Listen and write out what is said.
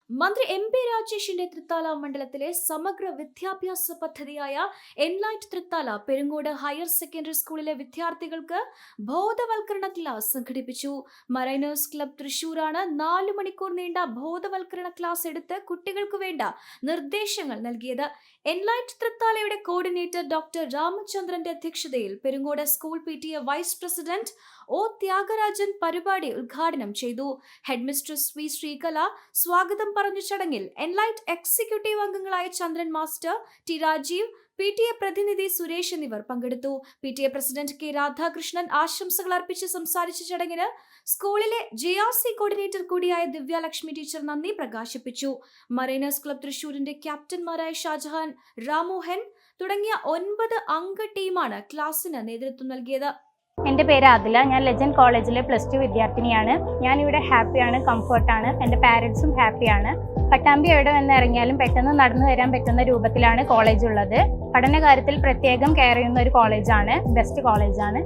മന്ത്രി എം.പി. രാജേഷിന്റെ തൃത്താല മണ്ഡലത്തിലെ സമഗ്ര വിദ്യാഭ്യാസ പദ്ധതിയായ Enlight Thrithala Perungode higher secondary സ്കൂളിലെ വിദ്യാർത്ഥികൾക്ക് ബോധവൽക്കരണ ക്ലാസ് സംഘടിപ്പിച്ചു. മറൈനേഴ്സ് ക്ലബ് തൃശൂരാണ് 4 മണിക്കൂർ നീണ്ട ബോധവൽക്കരണ ക്ലാസ് എടുത്ത് കുട്ടികൾക്ക് വേണ്ട നിർദ്ദേശങ്ങൾ നൽകിയത്. എൻലൈറ്റ് തൃത്താലയുടെ കോർഡിനേറ്റർ ഡോക്ടർ രാമചന്ദ്രന്റെ അധ്യക്ഷതയിൽ Perungode school PTA vice president O. Thyagarajan പരിപാടി ഉദ്ഘാടനം ചെയ്തു. Headmistress V. ശ്രീകല സ്വാഗതം പറഞ്ഞ ചടങ്ങിൽ എൻലൈറ്റ് എക്സിക്യൂട്ടീവ് അംഗങ്ങളായ ചന്ദ്രൻ മാസ്റ്റർ, ടി. രാജീവ്, PTA പ്രതിനിധി സുരേഷ് എന്നിവർ പങ്കെടുത്തു. PTA president K. രാധാകൃഷ്ണൻ ആശംസകൾ അർപ്പിച്ച് സംസാരിച്ച ചടങ്ങിന് സ്കൂളിലെ JRC കോർഡിനേറ്റർ കൂടിയായ ദിവ്യലക്ഷ്മി ടീച്ചർ നന്ദി പ്രകാശിപ്പിച്ചു. മറൈനേഴ്സ് ക്ലബ് തൃശൂരിന്റെ ക്യാപ്റ്റന്മാരായ ഷാജഹാൻ, രാമോഹൻ തുടങ്ങിയ 9 അംഗ ടീമാണ് ക്ലാസിന് നേതൃത്വം നൽകിയത്. എൻ്റെ പേര് ആദില. ഞാൻ ലെജൻഡ് കോളേജിലെ +2 വിദ്യാർത്ഥിനിയാണ്. ഞാനിവിടെ ഹാപ്പിയാണ്, കംഫർട്ടാണ്. എൻ്റെ പാരൻസും ഹാപ്പിയാണ്. പട്ടാമ്പി എവിടെ വന്ന് ഇറങ്ങിയാലും പെട്ടെന്ന് നടന്നു വരാൻ പറ്റുന്ന രൂപത്തിലാണ് കോളേജ് ഉള്ളത്. പഠന കാര്യത്തിൽ പ്രത്യേകം കെയർ ചെയ്യുന്ന ഒരു കോളേജാണ്. ബെസ്റ്റ് കോളേജാണ്.